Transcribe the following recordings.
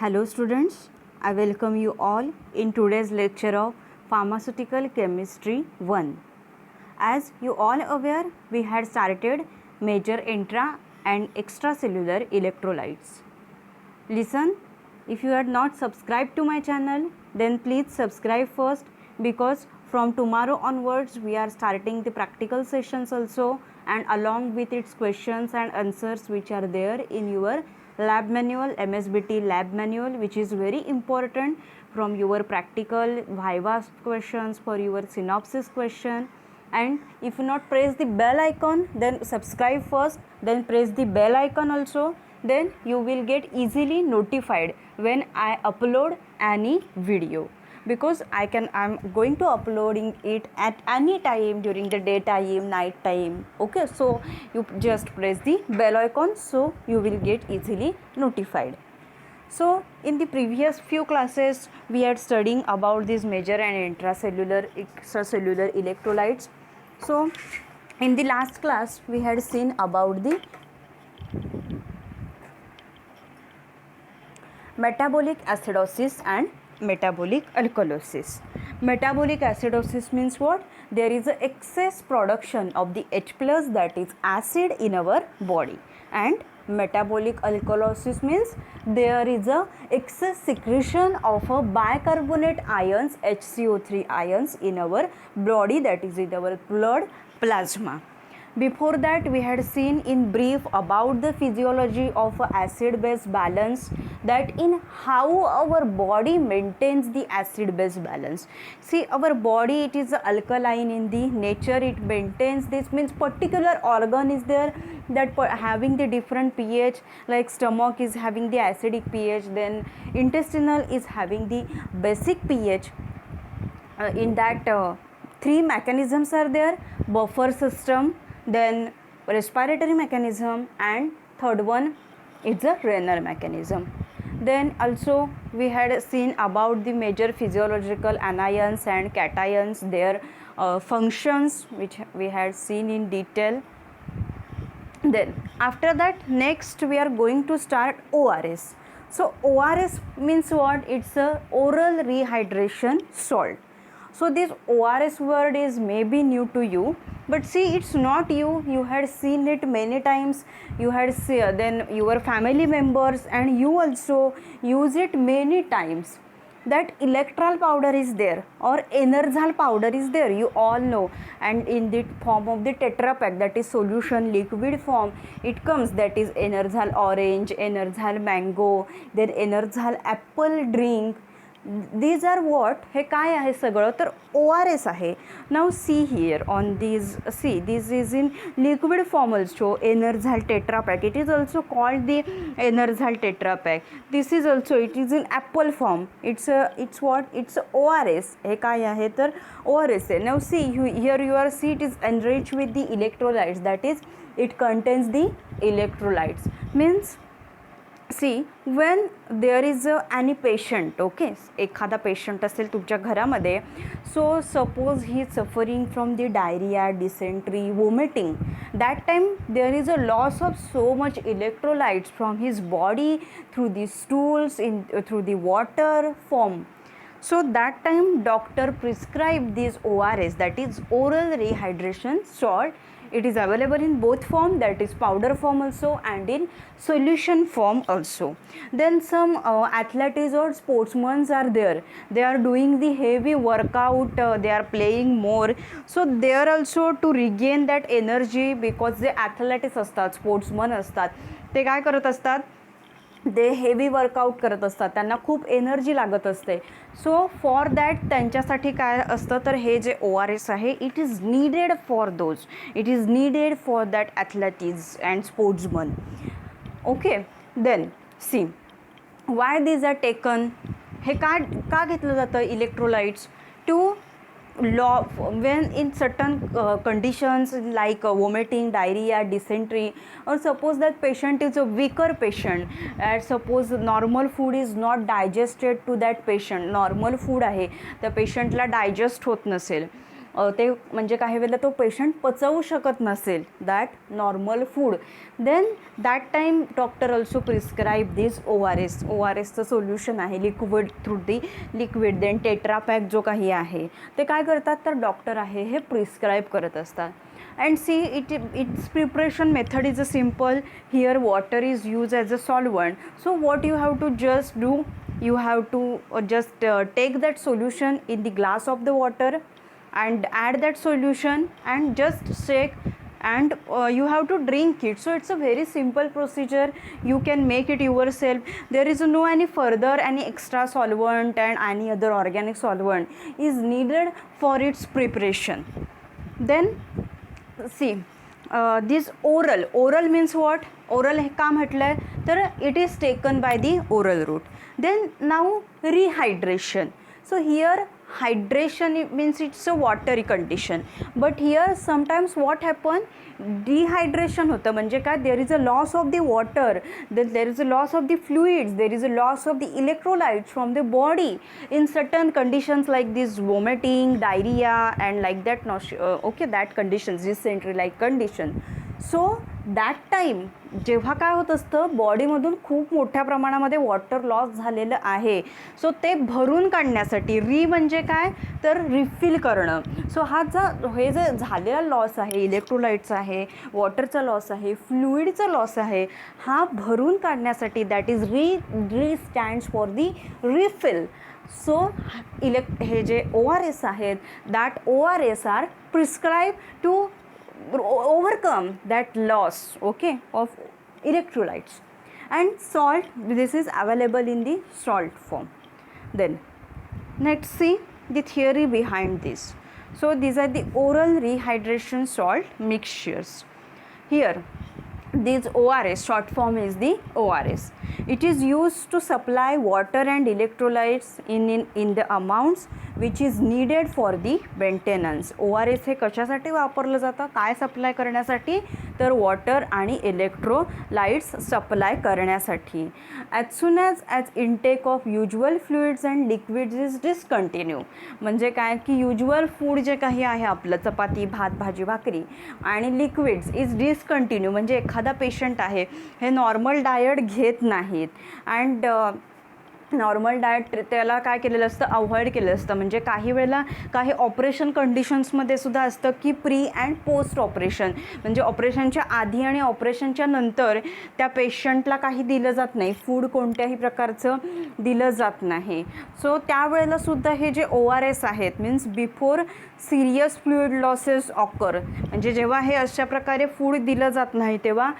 Hello students, I welcome you all in today's lecture of Pharmaceutical Chemistry 1. As you all aware, we had started major intra and extracellular electrolytes. Listen, if you had not subscribed to my channel, then please subscribe first, because from tomorrow onwards we are starting the practical sessions also, and along with its questions and answers which are there in your lab manual, MSBT lab manual, which is very important from your practical viva questions for your synopsis question. And if you not press the bell icon, then subscribe first, then press the bell icon also, then you will get easily notified when I upload any video, because I'm going to uploading it at any time during the daytime, night time. Okay, so you just press the bell icon, so you will get easily notified. So in the previous few classes we had studying about these major and intracellular extracellular electrolytes. So in the last class we had seen about the metabolic acidosis and metabolic alkalosis. Metabolic acidosis means what? There is a excess production of the H plus, that is acid, in our body, and metabolic alkalosis means there is a excess secretion of a bicarbonate ions, HCO3 ions, in our body, that is in our blood plasma. Before that we had seen in brief about the physiology of acid base balance, that in how our body maintains the acid base balance. See, our body, it is alkaline in the nature, it maintains this, means particular organ is there that having the different pH, like stomach is having the acidic pH, then intestinal is having the basic pH. In that three mechanisms are there: buffer system, then respiratory mechanism, and third one is a Renner mechanism. Then also we had seen about the major physiological anions and cations, their functions, which we had seen in detail. Then after that, next we are going to start ORS. So ORS means what? It's a oral rehydration salt. So this ORS word is maybe new to you, but see, it's not you had seen it many times, you had then your family members and you also use it many times. That electral powder is there, or Enerzal powder is there, you all know, and in the form of the Tetra Pak, that is solution liquid form, it comes, that is Enerzal orange, Enerzal mango, then Enerzal apple drink. These are what? हे काय आहे सगळं? तर ORS आहे. Now see here on these, see, this is in liquid form also, Enerzal Tetra Pak. It is also called the Enerzal Tetra Pak. This is also, it is in apple form. It's what? It's ORS. हे काय आहे? तर ORS आहे. Now see, here you are, see, it is enriched with the electrolytes, that is, it contains the electrolytes. Means, see, when there is any patient, okay, एखादा patient असेल तुमच्या घरामध्ये, so suppose he is suffering from the diarrhea, dysentery, vomiting, that time there is a loss of so much electrolytes from his body through the stools, through the water form. So that time doctor prescribed this ORS, that is oral rehydration salt. It is available in both form, that is powder form also and in solution form also. Then some athletes or sportsmen are there, they are doing the heavy workout, they are playing more, so they are also to regain that energy, because they athletes असतात, sportsmen असतात, ते काय करत असतात, ते heavy workout करत असतात, त्यांना खूप एनर्जी लागत असते. सो फॉर दॅट त्यांच्यासाठी काय असतं, तर हे जे ORS आहे, it is needed for those, it is needed for that athletics and sportsman. Okay, then see, why these are taken, हे का घेतलं जातं electrolytes? To when in certain conditions like vomiting, diarrhea, dysentery, or suppose that patient is a weaker patient, suppose normal food is not digested to that patient, normal food आहे त्या पेशंटला digest होत नसेल, ते म्हणजे काही वेळेला तो पेशंट पचवू शकत नसेल that normal food, then that time doctor also prescribe this ORS. ORSचं सोल्युशन आहे liquid, through the liquid. Then Tetra Pak जो काही आहे ते काय करतात तर डॉक्टर आहे हे प्रिस्क्राईब करत असतात. And see, its preparation method is a simple. Here water is used as a solvent. So what you have to just do, you have to just take that solution in the glass of the water and add that solution and just shake, and you have to drink it. So it's a very simple procedure, you can make it yourself. There is no any further any extra solvent and any other organic solvent is needed for its preparation. Then see, this oral means what? Oral हे का म्हटलं आहे तर it is taken by the oral route. Then now rehydration. So here hydration means it's a watery condition, but here sometimes what happen, dehydration होतं म्हणजे काय, there is a loss of the water, then there is a loss of the fluids, there is a loss of the electrolytes from the body in certain conditions like this vomiting, diarrhea and like that okay, that conditions, dysentery like condition. So that time जेव्हा काय होत असतं बॉडीमधून खूप मोठ्या प्रमाणामध्ये water loss झालेलं आहे, सो ते भरून काढण्यासाठी, री म्हणजे काय तर रिफिल करणं. सो हे जे झालेला लॉस आहे, इलेक्ट्रोलाइट्स आहे, वॉटरचा लॉस आहे, फ्लुइडचा लॉस आहे, हा भरून काढण्यासाठी that is re stands for the refill. So हे जे ORS आहेत that ORS are prescribe to overcome that loss, okay, of electrolytes. And salt, this is available in the salt form. Then let's see the theory behind this. So these are the oral rehydration salt mixtures. Here this ORS, short form is the ORS. It is used to supply water and electrolytes in the amounts which is needed for the maintenance. ORS हे कशासाठी वापरलं जातं, काय supply करण्यासाठी तर water आणि electrolytes supply करण्यासाठी. As soon as intake of usual fluids and liquids is discontinue. म्हणजे काय की युज्युअल फूड जे काही आहे आपलं चपाती, भात, भाजी, भाकरी आणि लिक्विड्स इज डिस्कंटिन्यू म्हणजे एखादा पेशंट आहे हे नॉर्मल डायट घेत नाहीत अँड नॉर्मल डाएट त्याला काय केलेलं असतं, अवॉइड केलं असतं. म्हणजे काही वेळेला काही ऑपरेशन कंडिशन्समध्ये सुद्धा असतं की प्री अँड पोस्ट ऑपरेशन, म्हणजे ऑपरेशनच्या आधी आणि ऑपरेशनच्या नंतर त्या पेशंटला काही दिलं जात नाही, फूड कोणत्याही प्रकारचं दिलं जात नाही. सो त्यावेळेला सुद्धा हे जे ORS आहेत means before serious fluid losses occur, म्हणजे जेव्हा हे अशा प्रकारे फूड दिलं जात नाही तेव्हा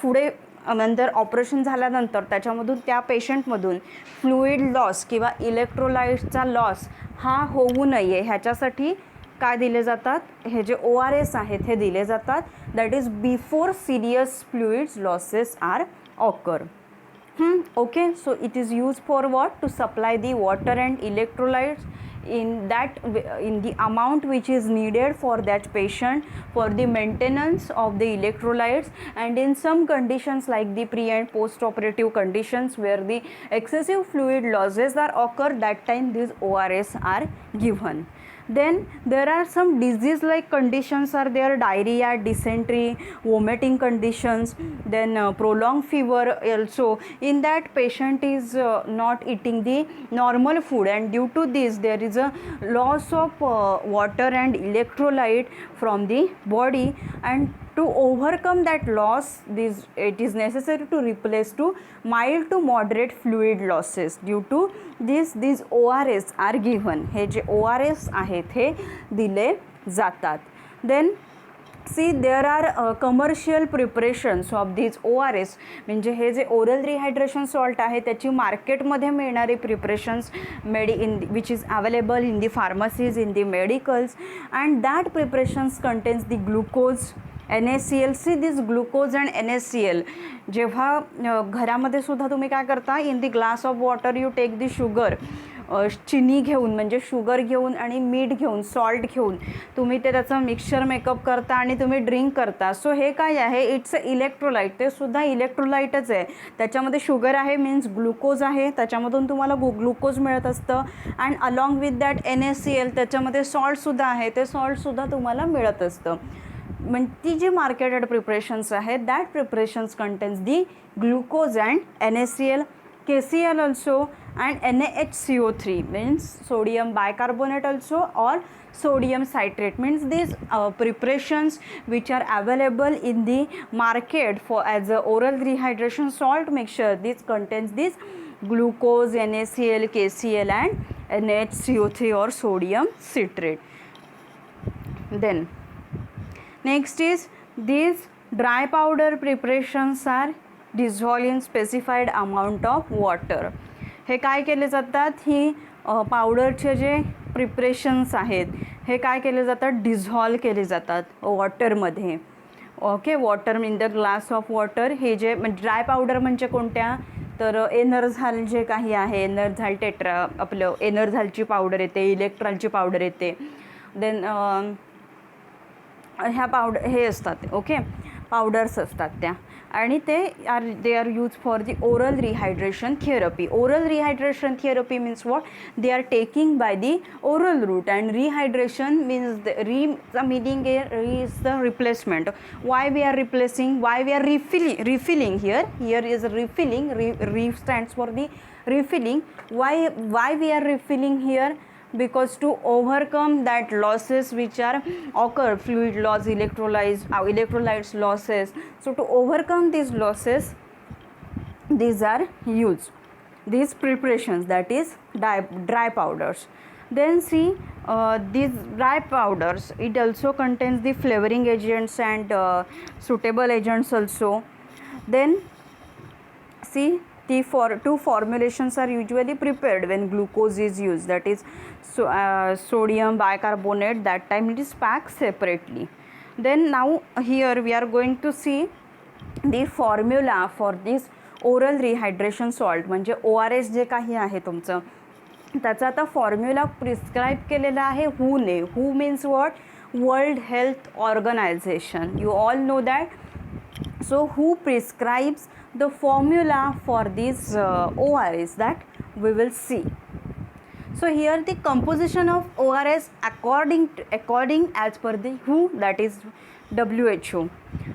पुढे नंतर ऑपरेशन झाल्यानंतर त्याच्यामधून त्या पेशंटमधून फ्लुइड लॉस किंवा इलेक्ट्रोलाइट्सचा लॉस हा होऊ नये ह्याच्यासाठी काय दिले जातात, हे जे ORS आहेत हे दिले जातात. That is before serious fluids losses are occur. Okay, so it is used for what, to supply the water and electrolytes in the amount which is needed for that patient for the maintenance of the electrolytes. And in some conditions like the pre and post operative conditions where the excessive fluid losses are occur, that time these ORS are given. Then there are some disease like conditions are there, diarrhea, dysentery, vomiting conditions, then prolonged fever also. In that patient is not eating the normal food and due to this there is a loss of water and electrolyte from the body, and to overcome that loss it is necessary to replace to mild to moderate fluid losses. Due to this these ORS are given. हे जे ORS आहेत हे दिले जातात. Then see there are commercial preparations of these ORS, म्हणजे हे जे oral rehydration salt आहे त्याची मार्केटमध्ये मिळणारी preparations which is available in the pharmacies, in the medicals, and that preparations contains the glucose, NaCl. See this glucose and NaCl जेव्हा घरामध्ये सुद्धा तुम्ही काय करता, in the glass of water you take the sugar चिनी घेऊन म्हणजे sugar घेऊन आणि मीठ घेऊन सॉल्ट घेऊन तुम्ही ते त्याचं मिक्सचर मेकअप करता आणि तुम्ही ड्रिंक करता. सो हे काय आहे, इट्स अ इलेक्ट्रोलाइट. ते सुद्धा इलेक्ट्रोलाइटच आहे. त्याच्यामध्ये शुगर आहे मीन्स ग्लुकोज आहे, त्याच्यामधून तुम्हाला ग्लुकोज मिळत असतं. And along with that NaCl त्याच्यामध्ये सॉल्टसुद्धा आहे, ते सॉल्टसुद्धा तुम्हाला मिळत असतं. म्हणजे ती जी मार्केटेड प्रिपरेशन्स आहेत that preparations contains the glucose and NaCl, KCl also and NaHCO3 means sodium bicarbonate also or sodium citrate means these preparations which are available in the market for as a oral rehydration salt mixture. This contains this glucose, NaCl, KCl and NaHCO3 or sodium citrate. Then next is these dry powder preparations are dissolve in specified amount of water. हे काय केले जातात, ही पावडरचे जे preparations आहेत हे काय केले जातात, dissolve केले जातात वॉटरमध्ये. Okay, water in the glass of water. हे जे ड्राय पावडर म्हणजे कोणत्या, तर एनर्झाल जे काही आहे, एनर्झाल टेट्रा आपलं एनर्झालची पावडर येते, इलेक्ट्रॉलची पावडर येते. देन ह्या पावडर हे असतात, ओके पावडर्स असतात त्या, आणि ते they are use for the oral rehydration therapy. Oral rehydration therapy means what, they are taking by the oral route and rehydration means the meaning is the replacement. Why we are replacing, why we are refilling here is refilling, re stands for the refilling. Why we are refilling here, because to overcome that losses which are occur, fluid loss, electrolytes losses. So to overcome these losses, these are used, these preparations, that is dry powders. Then see these dry powders, it also contains the flavoring agents and suitable agents also. Then see two formulations are usually prepared when glucose is used, that is sodium bicarbonate. That time it is packed separately. Then now here we are going to see the formula for this oral rehydration salt. म्हणजे ORS जे काही आहे तुमचं त्याचा आता formula prescribe केलेला आहे WHO. WHO means what, World Health Organization. You all know that. So WHO prescribes the formula for this ORS that we will see. So here the composition of ORS according as per the WHO, that is WHO.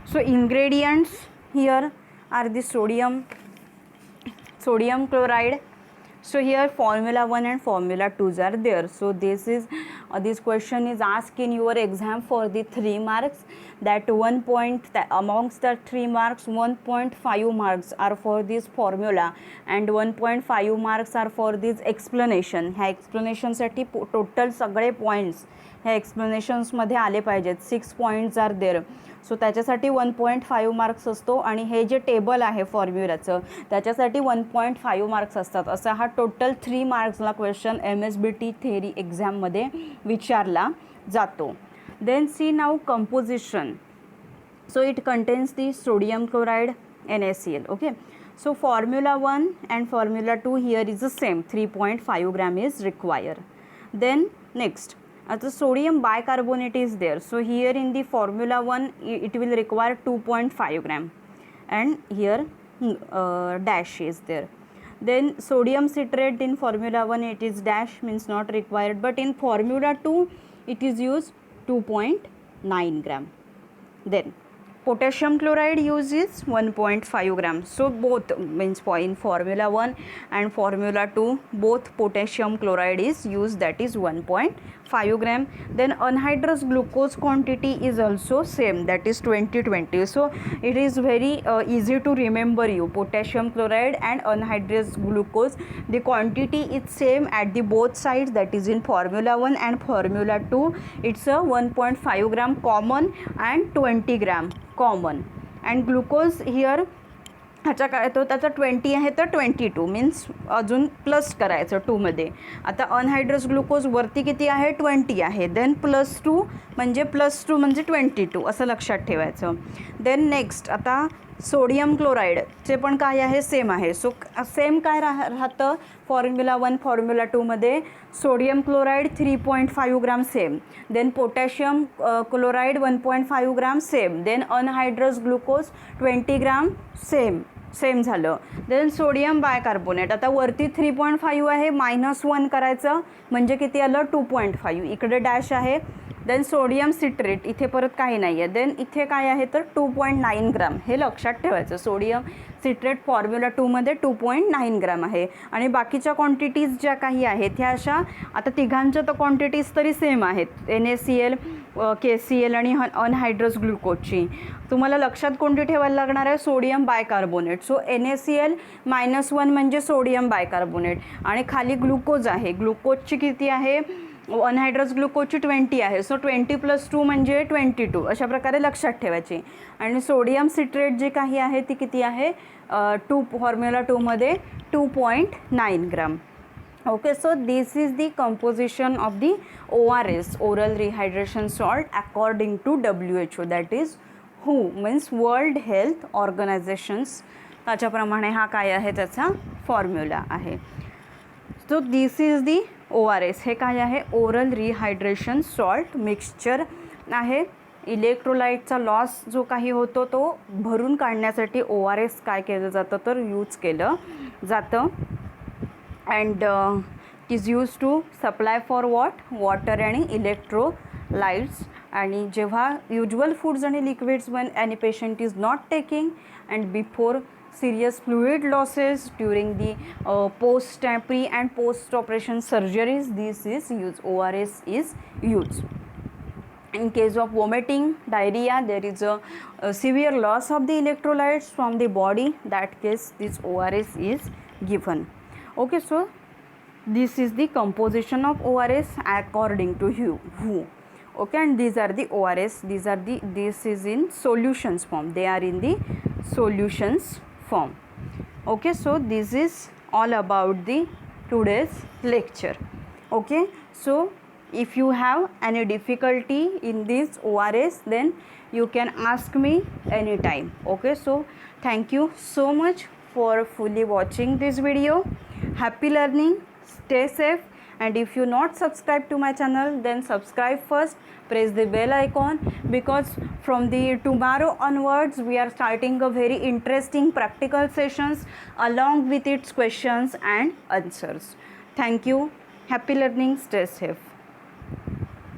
So ingredients here are the sodium chloride. So here formula 1 and formula 2 are there. So this question is asked in your exam for the 3 marks. That 1 point amongst the 3 marks, 1.5 marks are for this formula and 1.5 marks are for this explanation. ह्या एक्सप्लेनेशनसाठी total सगळे points ह्या एक्सप्लेनेशन्समध्ये आले पाहिजेत. 6 points are there. सो त्याच्यासाठी 1.5 marks असतो आणि हे जे table आहे फॉर्म्युलाचं त्याच्यासाठी 1.5 मार्क्स असतात. असा हा टोटल 3 मार्क्सला क्वेश्चन MSBT थेरी एक्झाममध्ये विचारला जातो. Then see now composition. So it contains the sodium chloride, NaCl. Okay. So formula 1 and formula 2 here is the same. 3.5 gram is required. Then next, the sodium bicarbonate is there. So here in the formula 1 it will require 2.5 gram and here dash is there. Then sodium citrate in formula 1 it is dash, means not required, but in formula 2 it is used 2.9 gram. Then potassium chloride uses 1.5 gram. So both means in formula 1 and formula 2 both potassium chloride is used, that is 1.5 gram. Then anhydrous glucose quantity is also same, that is 20. So it is very easy to remember you. Potassium chloride and anhydrous glucose, the quantity is same at the both sides, that is in formula 1 and formula 2 it's a 1.5 gram common and 20 gram common. And glucose here ह्याचा काय येतो, त्याचा 20 आहे तर 22 means अजून plus करायचं 2मध्ये. आता अनहायड्रस glucose वरती किती आहे, 20 आहे. देन +2 म्हणजे +2 म्हणजे 22 असं लक्षात ठेवायचं. देन नेक्स्ट आता सोडियम क्लोराईडचे पण काय आहे, सेम आहे. सो सेम काय राहतं फॉर्म्युला 1 फॉर्म्युला 2मध्ये, सोडियम क्लोराईड 3.5 ग्राम सेम, देन पोटॅशियम क्लोराईड 1.5 ग्राम सेम, देन अनहायड्रस ग्लुकोज 20 ग्राम सेम झालं. देन सोडियम बायकार्बोनेट, आता वरती 3.5 आहे, -1 करायचं म्हणजे किती आलं 2.5, इकडे डॅश आहे. देन सोडियम सिट्रेट, इथे परत काही नाही आहे. देन इथे काय आहे तर 2.9 ग्राम, हे लक्षात ठेवायचं. सोडियम सिट्रेट फॉर्म्युला 2मध्ये 2.9 ग्राम आहे. आणि बाकीच्या क्वांटिटीज ज्या काही आहेत ह्या अशा, आता तिघांच्या तर क्वांटिटीज तरी सेम आहेत, NaCl, KCl आणि अनहायड्रस ग्लुकोजची. तुम्हाला लक्षात कोणती ठेवायला लागणार आहे, सोडियम बायकार्बोनेट. सो NaCl -1 म्हणजे सोडियम बायकार्बोनेट, आणि खाली ग्लुकोज आहे, ग्लुकोजची किती आहे, अनहायड्रस ग्लुकोजची 20 आहे. सो 20 + 2 म्हणजे 22, अशा प्रकारे लक्षात ठेवायची. आणि सोडियम सिट्रेट जी काही आहे ती किती आहे, फॉर्म्युला 2मध्ये 2.9 gram. Okay, so this is the composition of the ORS, oral rehydration salt, according to WHO, that is WHO means world health organisations. त्याच्याप्रमाणे हा काय आहे त्याचा फॉर्म्युला आहे. So this is the ORS, हे काय आहे, ओरल रिहायड्रेशन सॉल्ट मिक्सचर आहे. इलेक्ट्रोलाइटचा लॉस जो काही होतो तो भरून काढण्यासाठी ORS काय केलं जातं तर यूज केलं जातं. And it is use to supply for water आणि इलेक्ट्रोलाइट्स. आणि जेव्हा युज्युअल फूड्स आणि liquids when any patient is not taking, and before serious fluid losses during the pre and post operation surgeries, this is used, ORS is used. In case of vomiting, diarrhea, there is a severe loss of the electrolytes from the body, that case this ORS is given. Okay, so this is the composition of ORS according to WHO. Okay, and these are the ORS, this is in solutions form, they are in the solutions form. Okay, so this is all about the today's lecture. Okay, so if you have any difficulty in this ORS, then you can ask me anytime. Okay, so thank you so much for fully watching this video. Happy learning, stay safe, and if you not subscribe to my channel, then subscribe first, press the bell icon, because from the tomorrow onwards we are starting a very interesting practical sessions along with its questions and answers. Thank you. Happy learning, stay safe.